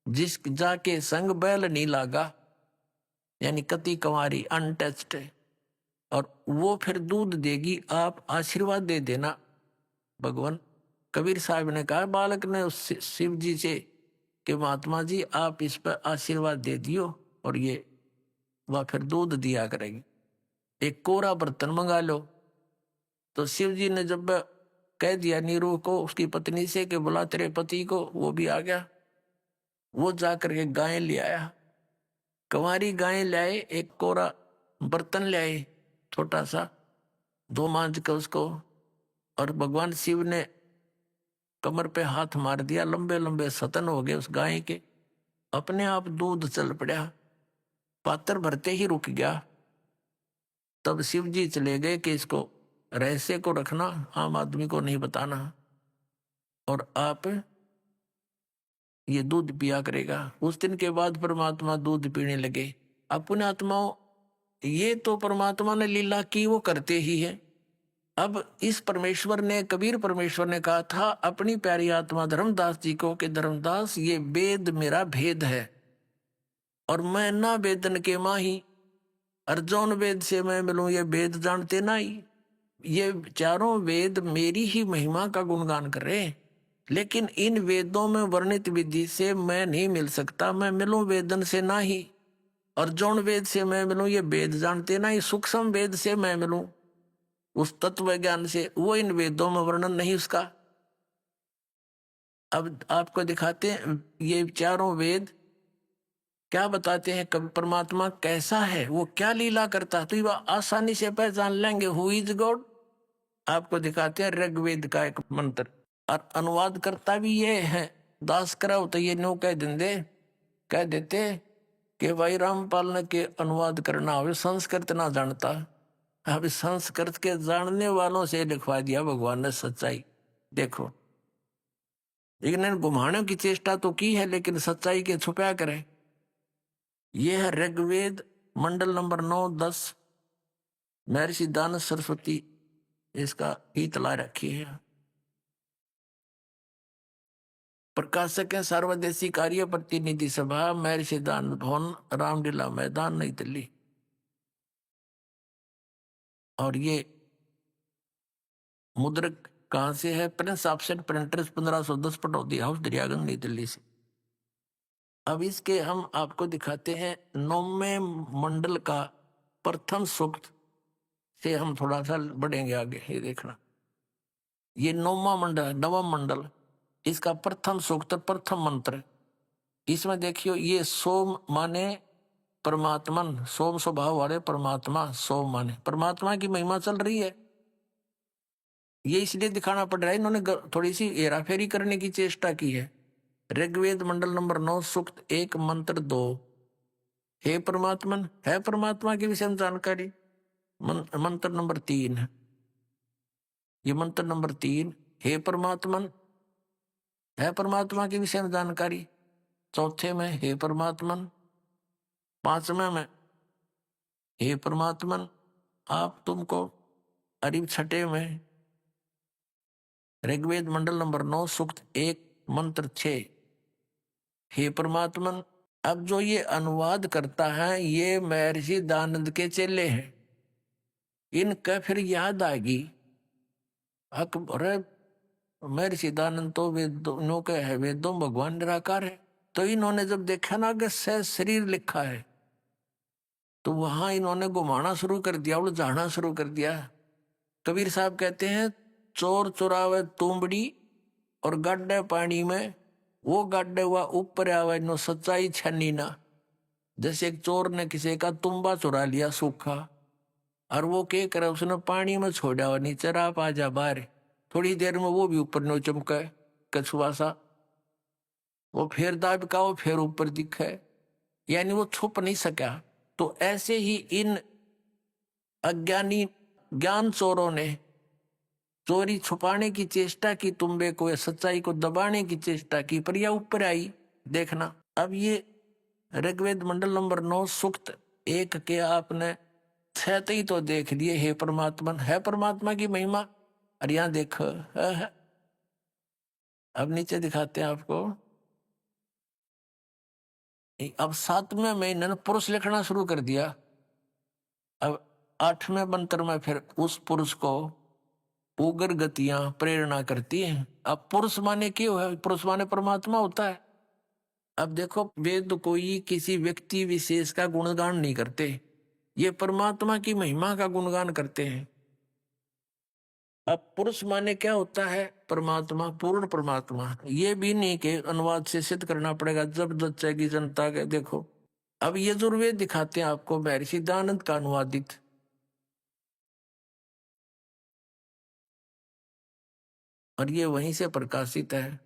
जिस जाके संग बैल नहीं लागा, यानी कति कंवारी अनटच्ड है, और वो फिर दूध देगी, आप आशीर्वाद दे देना। भगवान कबीर साहब ने कहा बालक ने उस शिव जी से कि महात्मा जी आप इस पर आशीर्वाद दे दियो और ये वह फिर दूध दिया करेगी। एक कोरा बर्तन मंगा लो। तो शिव जी ने जब कह दिया नीरू को उसकी पत्नी से कि बुला तेरे पति को, वो भी आ गया। वो जाकर के गाय ले आया, कंवारी गाय लाए, एक कोरा बर्तन लाए छोटा सा, धो मांझ के उसको, और भगवान शिव ने कमर पे हाथ मार दिया, लंबे लंबे सतन हो गए उस गाय के, अपने आप दूध चल पड़ा, पात्र भरते ही रुक गया। तब शिव जी चले गए कि इसको रहस्य को रखना, आम आदमी को नहीं बताना, और आप ये दूध पिया करेगा। उस दिन के बाद परमात्मा दूध पीने लगे। अपने आत्माओं, ये तो परमात्मा ने लीला की, वो करते ही है। अब इस परमेश्वर ने, कबीर परमेश्वर ने कहा था अपनी प्यारी आत्मा धर्मदास जी को कि धर्मदास ये वेद मेरा भेद है, और मैं ना वेदन के माही, अर्जुन वेद से मैं मिलूं ये वेद जानते ना ही। ये चारों वेद मेरी ही महिमा का गुणगान कर रहे हैं, लेकिन इन वेदों में वर्णित विधि से मैं नहीं मिल सकता, मैं मिलूं वेदन से ना ही। अर्जुन वेद से मैं मिलूं ये वेद जानते ना ही, सूक्ष्म वेद से मैं मिलूं उस तत्व ज्ञान से, वो इन वेदों में वर्णन नहीं उसका। अब आपको दिखाते हैं ये चारों वेद क्या बताते हैं, कभी परमात्मा कैसा है, वो क्या लीला करता है, तो ये आसानी से पहचान लेंगे हु इज गॉड। आपको दिखाते हैं ऋग्वेद का एक मंत्र, और अनुवाद करता भी ये है दास कराओ, तो ये नो कह देते कि भाई रामपाल ने के अनुवाद करना हो, संस्कृत ना जानता। अब संस्कृत के जानने वालों से लिखवा दिया भगवान ने सच्चाई। देखो, लेकिन घुमाने की चेष्टा तो की है, लेकिन सच्चाई के छुपा करे। यह है ऋग्वेद मंडल नंबर 9-10, महर्षि दानव सरस्वती इसका गीत ला रखी है। प्रकाशक है सर्वदेशी कार्य प्रतिनिधि सभा, महर्षि दानव भवन, रामलीला मैदान, नई दिल्ली। और ये मुद्रक कहां से है? Prince offset printers 1510 Pataudi house Daryaganj नई दिल्ली से। अब इसके हम आपको दिखाते हैं 9वें मंडल का प्रथम सूक्त से हम थोड़ा सा बढ़ेंगे आगे। ये देखना, ये 9वां मंडल, नवम मंडल, इसका प्रथम सूक्त, प्रथम मंत्र। इसमें देखियो ये सोम माने परमात्मन, सोम स्वभाव वाले परमात्मा, सोम माने परमात्मा की महिमा चल रही है। ये इसलिए दिखाना पड़ रहा है, इन्होंने थोड़ी सी हेराफेरी करने की चेष्टा की है। ऋग्वेद मंडल नंबर 9 सूक्त 1 मंत्र 2, हे परमात्मन, है परमात्मा के विषय में जानकारी। मंत्र नंबर 3, ये मंत्र नंबर 3, हे परमात्मन, है परमात्मा के विषय में जानकारी। चौथे में हे परमात्मन, 5वें में हे परमात्मन आप तुमको, अरिव 6 में ऋग्वेद मंडल नंबर 9 सूक्त 1 मंत्र 6, हे परमात्मन। अब जो ये अनुवाद करता है ये महर्षि दानंद के चेले हैं। इनका फिर याद आएगी अकबर, महर्षि दानंद तो वेदों के है, वेदों भगवान निराकार है। तो इन्होंने जब देखा ना कि सह शरीर लिखा है, तो वहां इन्होंने घुमाना शुरू कर दिया, उलझाना शुरू कर दिया। कबीर साहब कहते हैं चोर चुरावे तुंबड़ी और गड्ढे पानी में, वो गड्ढे हुआ ऊपर आवे नो सच्चाई छनी ना। जैसे एक चोर ने किसी का तुम्बा चुरा लिया सूखा, और वो क्या करे, उसने पानी में छोड़ा हुआ, नीचे आप आ जा बाहर, थोड़ी देर में वो भी ऊपर नो चमका कछुआ सा, वो फिर दाब का वो फिर ऊपर दिखा, यानी वो छुप नहीं सका। तो ऐसे ही इन अज्ञानी ज्ञान चोरों ने चोरी छुपाने की चेष्टा की, तुम्बे को या सच्चाई को दबाने की चेष्टा की, पर यह ऊपर आई। देखना, अब ये ऋग्वेद मंडल नंबर 9 सूक्त 1 के आपने 6 ही तो देख लिए, हे परमात्मन, है परमात्मा की महिमा। और यहां देखो, अब नीचे दिखाते हैं आपको, अब 7वें महीने में पुरुष लिखना शुरू कर दिया। अब 8वें मंत्र में फिर उस पुरुष को उग्र गतियां प्रेरणा करती हैं। अब पुरुष माने क्यों है? पुरुष माने परमात्मा होता है। अब देखो, वेद कोई किसी व्यक्ति विशेष का गुणगान नहीं करते, ये परमात्मा की महिमा का गुणगान करते हैं। अब पुरुष माने क्या होता है? परमात्मा, पूर्ण परमात्मा। ये भी नहीं कि अनुवाद से सिद्ध करना पड़ेगा जबरदस्त की जनता के। देखो, अब यजुर्वेद दिखाते हैं आपको, महर्षि दयानंद का अनुवादित, और ये वहीं से प्रकाशित है।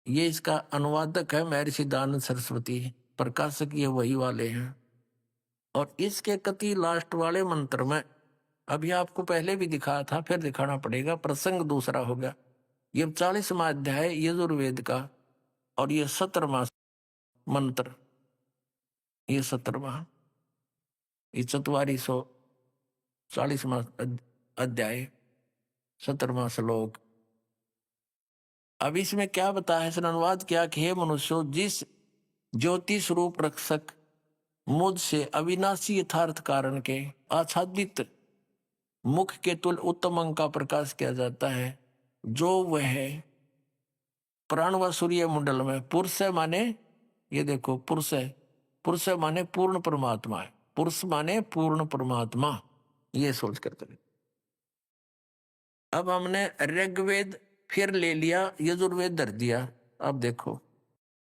ये इसका अनुवादक है महर्षि दयानंद सरस्वती, प्रकाशक ये वही वाले हैं। और इसके कति लास्ट वाले मंत्र में, अभी आपको पहले भी दिखाया था, फिर दिखाना पड़ेगा, प्रसंग दूसरा होगा। ये 40वां अध्याय यजुर्वेद का, और ये 17वां मंत्र, ये 17वां, ये 4440वां अध्याय, 17वां श्लोक। अब इसमें क्या बताया है? इसने अनुवाद किया कि हे मनुष्यों, जिस ज्योति स्वरूप रक्षक मुझ से अविनाशी यथार्थ कारण के आच्छादित मुख के तुल उत्तम अंग का प्रकाश किया जाता है, जो वह प्राण व सूर्य मंडल में पुरुष है, माने ये देखो पुरुष है, पुरुष है माने पूर्ण परमात्मा है, पुरुष माने पूर्ण परमात्मा, ये सोच कर करें। अब हमने ऋग्वेद फिर ले लिया, यजुर्वेद धर दिया। अब देखो,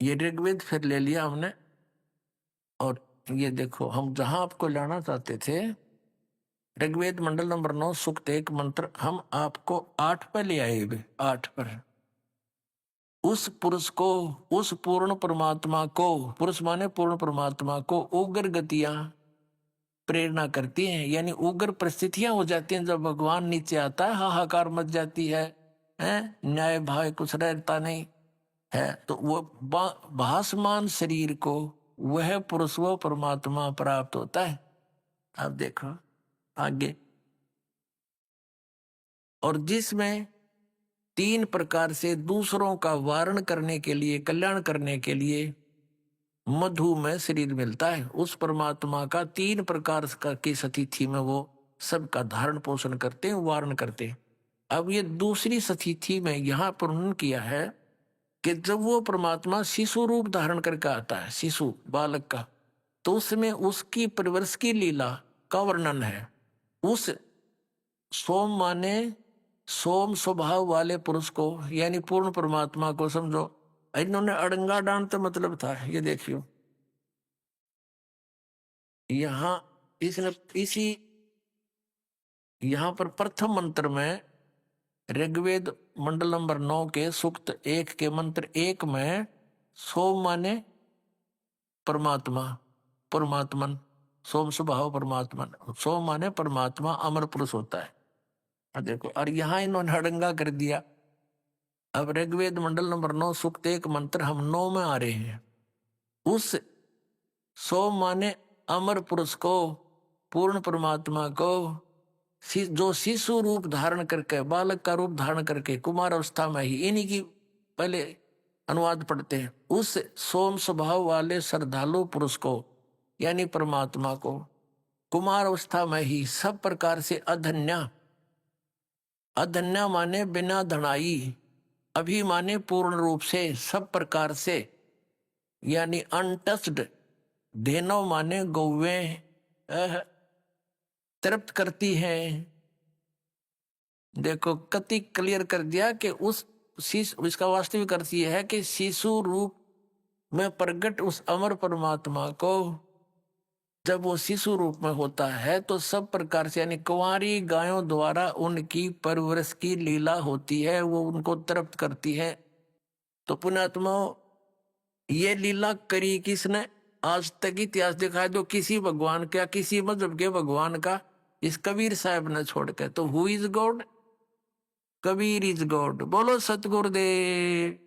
ये ऋग्वेद फिर ले लिया हमने, और ये देखो हम जहां आपको लाना चाहते थे, ऋग्वेद मंडल नंबर 9 सूक्त 1 मंत्र, हम आपको 8 पर ले आए। 8 पर उस पुरुष को, उस पूर्ण परमात्मा को, पुरुष माने पूर्ण परमात्मा को उग्र गतियां प्रेरणा करती हैं, यानी उग्र परिस्थितियां हो जाती हैं। जब भगवान नीचे आता है, हाहाकार मच जाती है, न्याय भाव कुछ रहता नहीं है, तो वो भासमान शरीर को वह पुरुष व परमात्मा प्राप्त होता है। अब देखो आगे, और जिसमें 3 प्रकार से दूसरों का वारण करने के लिए, कल्याण करने के लिए मधु में शरीर मिलता है। उस परमात्मा का 3 प्रकार की सतिथि में वो सबका धारण पोषण करते हैं, वारण करते हैं। अब ये दूसरी सतिथि में यहां पर उन्होंने किया है कि जब वो परमात्मा शिशु रूप धारण करके आता है, शिशु बालक का, तो उसमें उसकी परिवर्ष की लीला का वर्णन है। उस सोम माने सोम स्वभाव वाले पुरुष को, यानी पूर्ण परमात्मा को समझो। इन्होंने अड़ंगा डांड तो मतलब था, ये देखियो यहां इसने इसी यहां पर प्रथम मंत्र में ऋग्वेद मंडल नंबर 9 के सूक्त 1 के मंत्र 1 में सोम माने परमात्मा, परमात्मन, सोम स्वभाव परमात्मन, सोम माने परमात्मा अमर पुरुष होता है। देखो, और यहां इन्होंने हड़ंगा कर दिया। अब ऋग्वेद मंडल नंबर 9 सूक्त 1 मंत्र हम 9 में आ रहे हैं। उस सोम माने अमर पुरुष को, पूर्ण परमात्मा को, जो शिशु रूप धारण करके, बालक का रूप धारण करके कुमार अवस्था में ही, इन्हीं की पहले अनुवाद पढ़ते हैं, उस सोम स्वभाव वाले श्रद्धालु पुरुष को, यानी परमात्मा को, कुमार अवस्था में ही सब प्रकार से अधन्या, अधन्या माने बिना धनाई, अभी माने पूर्ण रूप से, सब प्रकार से, यानी अनटच्ड, धेनो माने गौवे, तृप्त करती है। देखो कति क्लियर कर दिया कि उस इसका वास्तविक अर्थ यह है कि शिशु रूप में प्रकट उस अमर परमात्मा को जब वो शिशु रूप में होता है, तो सब प्रकार से, यानी कुंवारी गायों द्वारा उनकी परवरिश की लीला होती है, वो उनको तृप्त करती है। तो पुण्यात्मा, ये लीला करी किसने? आज तक इतिहास दिखाया दो किसी भगवान का, किसी मजहब के भगवान का, इस कबीर साहब ने छोड़ के। तो who is God? Kabir is God. बोलो सतगुरुदेव।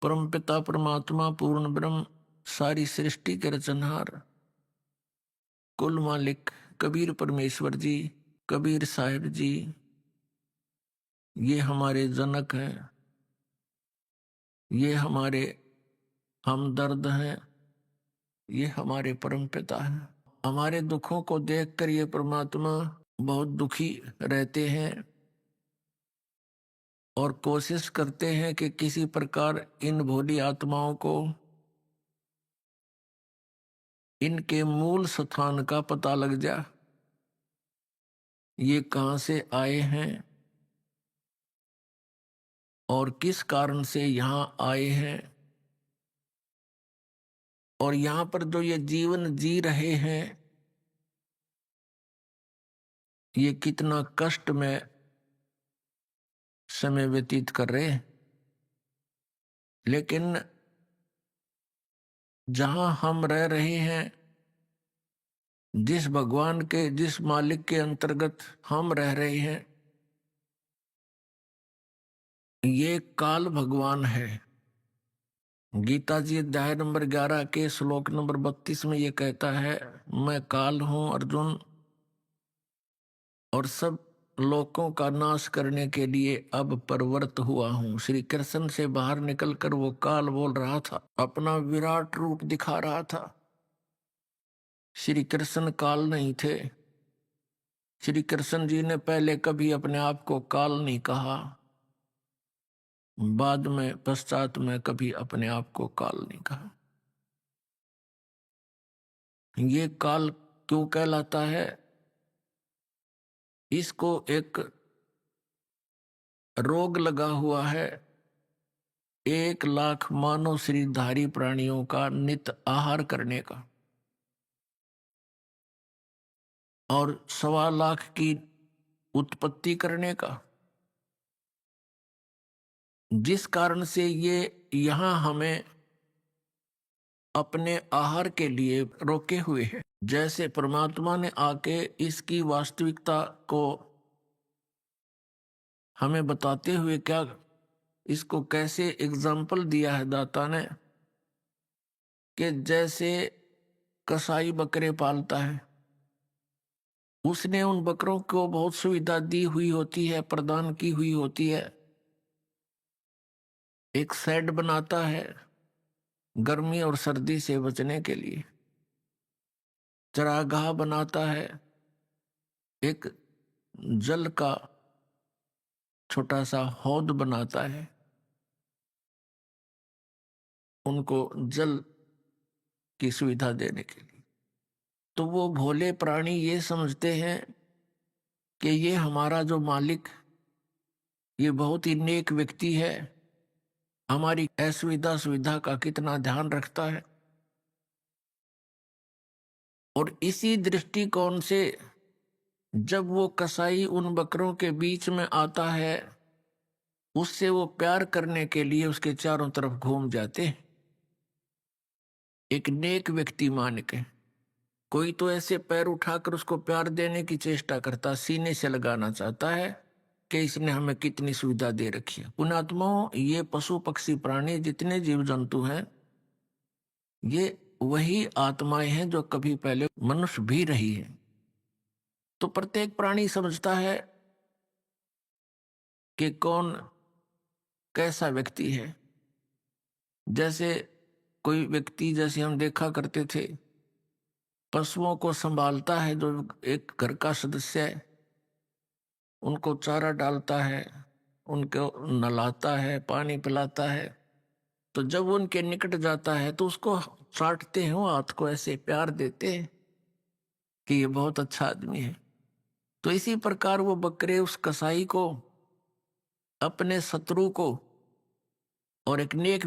परम पिता परमात्मा पूर्ण ब्रह्म, सारी सृष्टि के रचनहार, कुल मालिक कबीर परमेश्वर जी, कबीर साहिब जी, ये हमारे जनक हैं, ये हमारे हमदर्द हैं, ये हमारे परमपिता हैं। हमारे दुखों को देखकर ये परमात्मा बहुत दुखी रहते हैं और कोशिश करते हैं कि किसी प्रकार इन भोली आत्माओं को इनके मूल स्थान का पता लग जा, ये कहाँ से आए हैं और किस कारण से यहाँ आए हैं, और यहाँ पर जो ये जीवन जी रहे हैं ये कितना कष्ट में समय व्यतीत कर रहे हैं। लेकिन जहाँ हम रह रहे हैं, जिस भगवान के, जिस मालिक के अंतर्गत हम रह रहे हैं, ये काल भगवान है। गीता जी अध्याय नंबर 11 के श्लोक नंबर 32 में ये कहता है, मैं काल हूं अर्जुन, और सब लोकों का नाश करने के लिए अब प्रवृत्त हुआ हूं। श्री कृष्ण से बाहर निकलकर वो काल बोल रहा था, अपना विराट रूप दिखा रहा था। श्री कृष्ण काल नहीं थे। श्री कृष्ण जी ने पहले कभी अपने आप को काल नहीं कहा, बाद में पश्चात में कभी अपने आप को काल नहीं कहा। ये काल क्यों कहलाता है? इसको एक रोग लगा हुआ है 1,00,000 मानव शरीरधारी प्राणियों का नित आहार करने का, और 1,25,00,000 की उत्पत्ति करने का, जिस कारण से ये यहाँ हमें अपने आहार के लिए रोके हुए हैं। जैसे परमात्मा ने आके इसकी वास्तविकता को हमें बताते हुए क्या, इसको कैसे एग्जाम्पल दिया है दाता ने, कि जैसे कसाई बकरे पालता है, उसने उन बकरों को बहुत सुविधा दी हुई होती है, प्रदान की हुई होती है। एक शेड बनाता है गर्मी और सर्दी से बचने के लिए, चरागाह बनाता है, एक जल का छोटा सा हौद बनाता है, उनको जल की सुविधा देने के लिए। तो वो भोले प्राणी ये समझते हैं कि ये हमारा जो मालिक, ये बहुत ही नेक व्यक्ति है, हमारी असुविधा सुविधा का कितना ध्यान रखता है। और इसी दृष्टिकोण से जब वो कसाई उन बकरों के बीच में आता है, उससे वो प्यार करने के लिए उसके चारों तरफ घूम जाते हैं, एक नेक व्यक्ति मान के। कोई तो ऐसे पैर उठाकर उसको प्यार देने की चेष्टा करता, सीने से लगाना चाहता है कि इसने हमें कितनी सुविधा दे रखी है। पुण्यात्माओं, ये पशु पक्षी प्राणी जितने जीव जंतु हैं, ये वही आत्माएं हैं जो कभी पहले मनुष्य भी रही है। तो प्रत्येक प्राणी समझता है कि कौन कैसा व्यक्ति है। जैसे कोई व्यक्ति, जैसे हम देखा करते थे, पशुओं को संभालता है, जो एक घर का सदस्य है, उनको चारा डालता है, उनको नहलाता है, पानी पिलाता है। तो जब वो उनके निकट जाता है तो उसको चाटते हैं, वो हाथ को ऐसे प्यार देते हैं कि ये बहुत अच्छा आदमी है। तो इसी प्रकार वो बकरे उस कसाई को, अपने शत्रु को और एक नेक